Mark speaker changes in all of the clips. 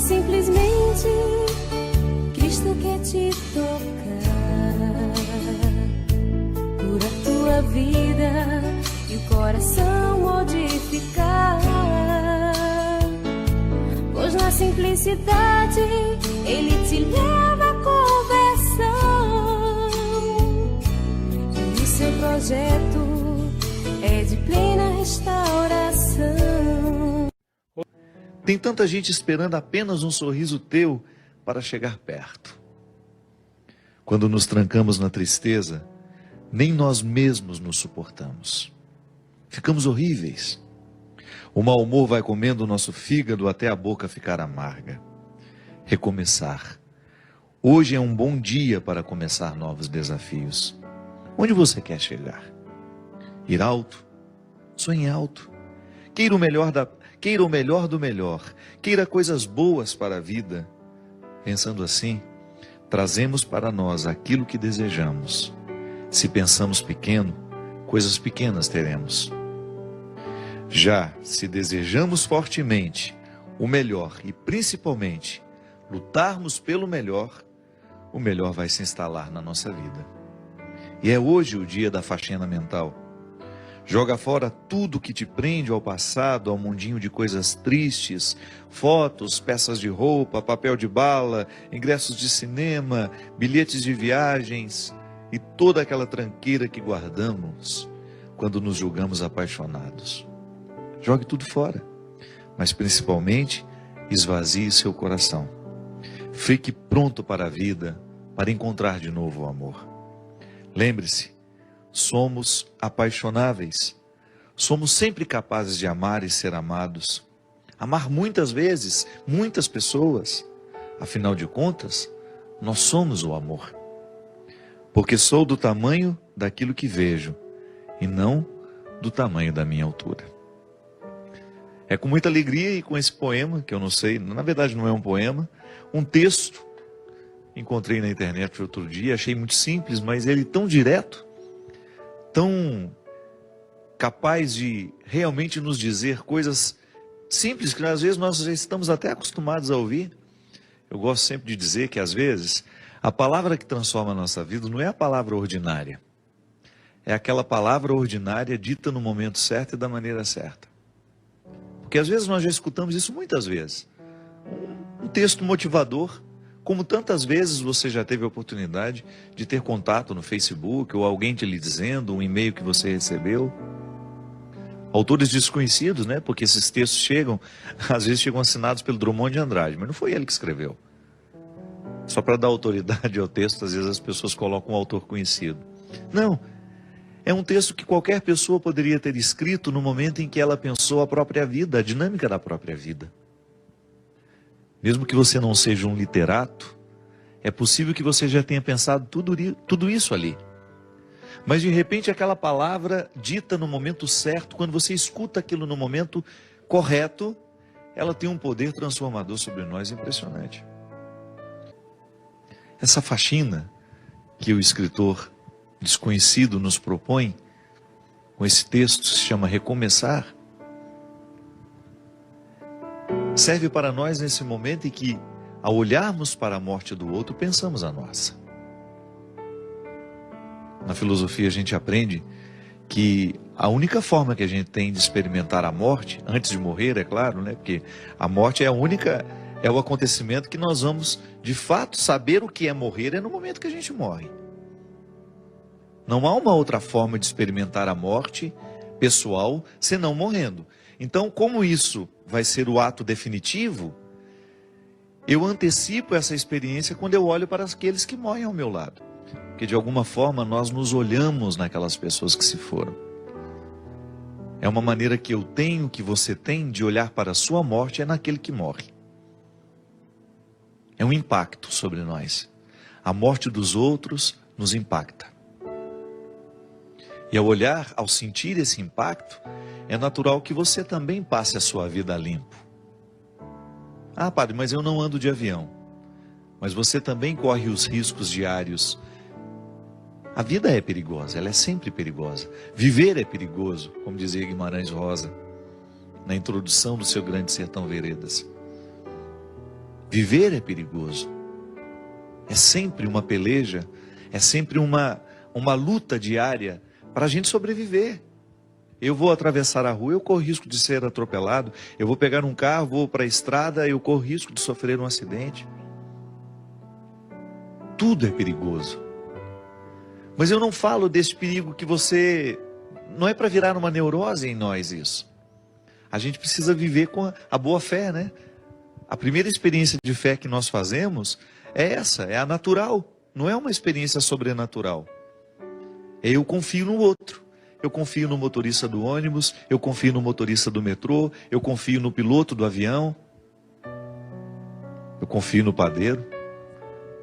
Speaker 1: simplesmente Cristo quer te tocar, cura tua vida e o coração modificar. Pois na simplicidade Ele te leva à conversão, e o seu projeto é de plena restauração.
Speaker 2: Tem tanta gente esperando apenas um sorriso teu para chegar perto. Quando nos trancamos na tristeza, nem nós mesmos nos suportamos. Ficamos horríveis. O mau humor vai comendo o nosso fígado até a boca ficar amarga. Recomeçar. Hoje é um bom dia para começar novos desafios. Onde você quer chegar? Ir alto? Sonhe alto. Queira o melhor do melhor. Queira coisas boas para a vida. Pensando assim, trazemos para nós aquilo que desejamos. Se pensamos pequeno, coisas pequenas teremos. Já se desejamos fortemente o melhor e principalmente lutarmos pelo melhor, o melhor vai se instalar na nossa vida. E é hoje o dia da faxina mental. Joga fora tudo que te prende ao passado, ao mundinho de coisas tristes, fotos, peças de roupa, papel de bala, ingressos de cinema, bilhetes de viagens e toda aquela tranqueira que guardamos quando nos julgamos apaixonados. Jogue tudo fora, mas principalmente esvazie seu coração. Fique pronto para a vida, para encontrar de novo o amor. Lembre-se, somos apaixonáveis. Somos sempre capazes de amar e ser amados. Amar muitas vezes, muitas pessoas. Afinal de contas, nós somos o amor. Porque sou do tamanho daquilo que vejo e não do tamanho da minha altura. É com muita alegria e com esse poema, que eu não sei, na verdade não é um poema, um texto, encontrei na internet outro dia, achei muito simples, mas ele tão direto, tão capaz de realmente nos dizer coisas simples, que às vezes nós já estamos até acostumados a ouvir. Eu gosto sempre de dizer que às vezes a palavra que transforma a nossa vida não é a palavra ordinária, é aquela palavra ordinária dita no momento certo e da maneira certa. Porque às vezes nós já escutamos isso muitas vezes. Um texto motivador, como tantas vezes você já teve a oportunidade de ter contato no Facebook, ou alguém te lhe dizendo, um e-mail que você recebeu. Autores desconhecidos, né? Porque esses textos chegam, às vezes chegam assinados pelo Drummond de Andrade, mas não foi ele que escreveu. Só para dar autoridade ao texto, às vezes as pessoas colocam um autor conhecido. Não. É um texto que qualquer pessoa poderia ter escrito no momento em que ela pensou a própria vida, a dinâmica da própria vida. Mesmo que você não seja um literato, é possível que você já tenha pensado tudo isso ali. Mas de repente aquela palavra dita no momento certo, quando você escuta aquilo no momento correto, ela tem um poder transformador sobre nós impressionante. Essa faxina que o escritor desconhecido nos propõe, com esse texto se chama Recomeçar, serve para nós nesse momento em que, ao olharmos para a morte do outro, pensamos a nossa. Na filosofia a gente aprende que a única forma que a gente tem de experimentar a morte, antes de morrer, é claro, né? Porque a morte é o acontecimento que nós vamos, de fato, saber o que é morrer, é no momento que a gente morre. Não há uma outra forma de experimentar a morte pessoal senão morrendo. Então, como isso vai ser o ato definitivo, eu antecipo essa experiência quando eu olho para aqueles que morrem ao meu lado. Porque de alguma forma nós nos olhamos naquelas pessoas que se foram. É uma maneira que eu tenho, que você tem, de olhar para a sua morte, é naquele que morre. É um impacto sobre nós. A morte dos outros nos impacta. E ao olhar, ao sentir esse impacto, é natural que você também passe a sua vida limpo. Ah, padre, mas eu não ando de avião. Mas você também corre os riscos diários. A vida é perigosa, ela é sempre perigosa. Viver é perigoso, como dizia Guimarães Rosa, na introdução do seu Grande Sertão Veredas. Viver é perigoso. É sempre uma peleja, é sempre uma luta diária para a gente sobreviver. Eu vou atravessar a rua, eu corro risco de ser atropelado. Eu vou pegar um carro, vou para a estrada, eu corro risco de sofrer um acidente. Tudo é perigoso. Mas eu não falo desse perigo que você... Não é para virar uma neurose em nós isso. A gente precisa viver com a boa fé, né? A primeira experiência de fé que nós fazemos é essa, é a natural. Não é uma experiência sobrenatural. Eu confio no outro. Eu confio no motorista do ônibus, eu confio no motorista do metrô, eu confio no piloto do avião, eu confio no padeiro,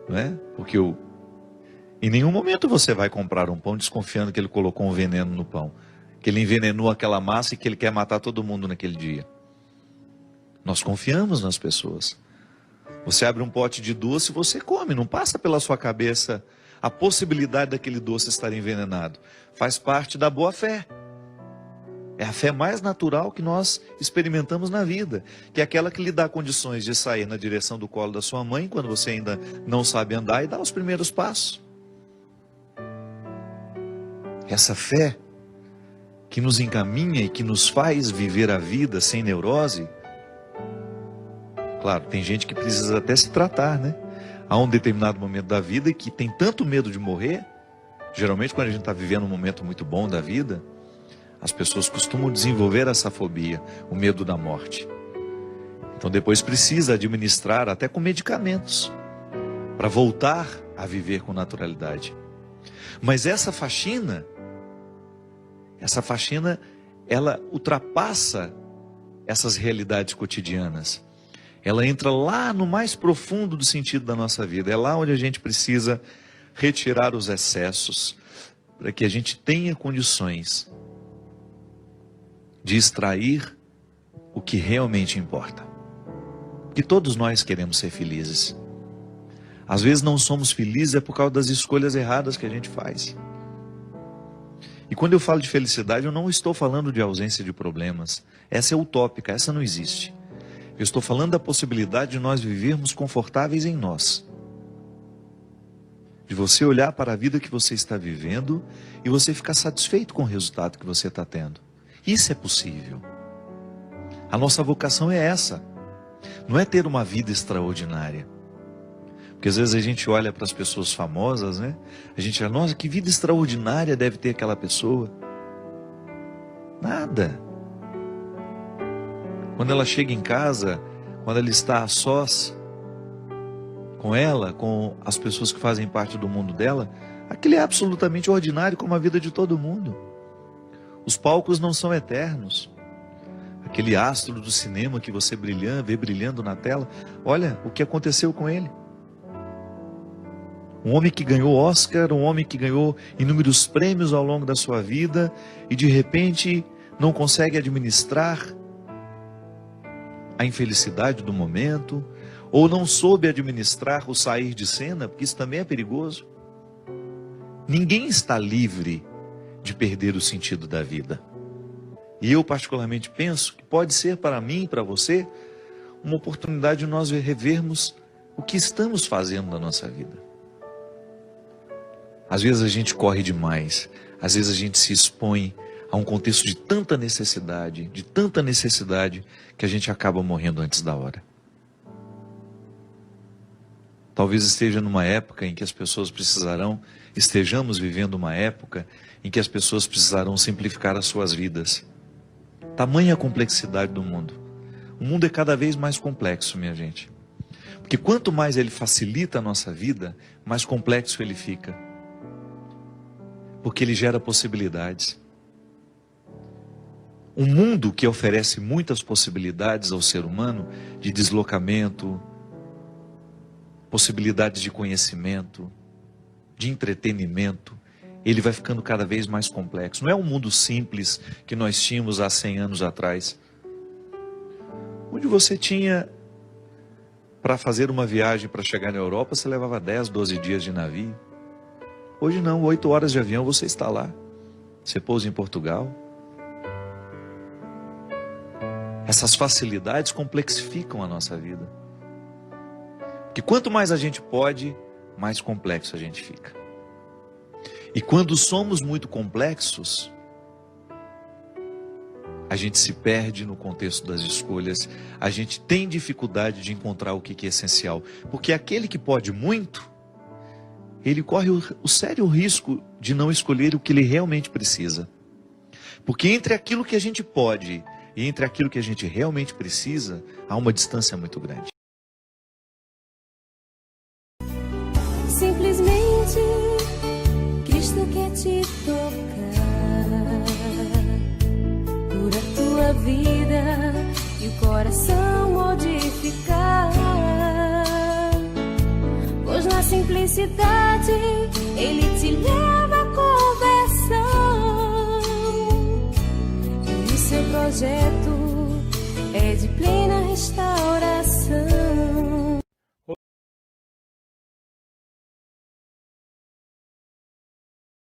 Speaker 2: não é? Porque em nenhum momento você vai comprar um pão desconfiando que ele colocou um veneno no pão, que ele envenenou aquela massa e que ele quer matar todo mundo naquele dia. Nós confiamos nas pessoas. Você abre um pote de doce e você come, não passa pela sua cabeça a possibilidade daquele doce estar envenenado. Faz parte da boa fé. É a fé mais natural que nós experimentamos na vida, que é aquela que lhe dá condições de sair na direção do colo da sua mãe, quando você ainda não sabe andar, e dar os primeiros passos. Essa fé que nos encaminha e que nos faz viver a vida sem neurose. Claro, tem gente que precisa até se tratar, né? Há um determinado momento da vida que tem tanto medo de morrer. Geralmente quando a gente está vivendo um momento muito bom da vida, as pessoas costumam desenvolver essa fobia, o medo da morte. Então depois precisa administrar até com medicamentos, para voltar a viver com naturalidade. Mas essa faxina, ela ultrapassa essas realidades cotidianas. Ela entra lá no mais profundo do sentido da nossa vida. É lá onde a gente precisa retirar os excessos, para que a gente tenha condições de extrair o que realmente importa. Porque todos nós queremos ser felizes. Às vezes não somos felizes é por causa das escolhas erradas que a gente faz. E quando eu falo de felicidade, eu não estou falando de ausência de problemas. Essa é utópica, essa não existe. Eu estou falando da possibilidade de nós vivermos confortáveis em nós. De você olhar para a vida que você está vivendo e você ficar satisfeito com o resultado que você está tendo. Isso é possível. A nossa vocação é essa. Não é ter uma vida extraordinária. Porque às vezes a gente olha para as pessoas famosas, né? A gente fala, nossa, que vida extraordinária deve ter aquela pessoa. Nada. Quando ela chega em casa, quando ela está a sós com ela, com as pessoas que fazem parte do mundo dela, aquilo é absolutamente ordinário como a vida de todo mundo. Os palcos não são eternos. Aquele astro do cinema que você vê brilhando na tela, olha o que aconteceu com ele. Um homem que ganhou Oscar, um homem que ganhou inúmeros prêmios ao longo da sua vida e de repente não consegue administrar a infelicidade do momento, ou não soube administrar o sair de cena, porque isso também é perigoso. Ninguém está livre de perder o sentido da vida. E eu particularmente penso que pode ser para mim e para você uma oportunidade de nós revermos o que estamos fazendo na nossa vida. Às vezes a gente corre demais, às vezes a gente se expõe a um contexto de tanta necessidade, que a gente acaba morrendo antes da hora. Talvez esteja numa época em que as pessoas estejamos vivendo uma época em que as pessoas precisarão simplificar as suas vidas. Tamanha a complexidade do mundo. O mundo é cada vez mais complexo, minha gente. Porque quanto mais ele facilita a nossa vida, mais complexo ele fica. Porque ele gera possibilidades. Um mundo que oferece muitas possibilidades ao ser humano de deslocamento, possibilidades de conhecimento, de entretenimento, ele vai ficando cada vez mais complexo. Não é um mundo simples que nós tínhamos há 100 anos atrás, onde você tinha, para fazer uma viagem para chegar na Europa, você levava 10, 12 dias de navio. Hoje não, 8 horas de avião você está lá. Você pousa em Portugal. Essas facilidades complexificam a nossa vida. Que quanto mais a gente pode, mais complexo a gente fica. E quando somos muito complexos, a gente se perde no contexto das escolhas, a gente tem dificuldade de encontrar o que é essencial. Porque aquele que pode muito, ele corre o sério risco de não escolher o que ele realmente precisa. Porque entre aquilo que a gente pode e entre aquilo que a gente realmente precisa, há uma distância muito grande.
Speaker 1: Simplesmente, Cristo quer te tocar, cura tua vida e o coração modificar. Pois na simplicidade Ele te leva à conversão, e o seu projeto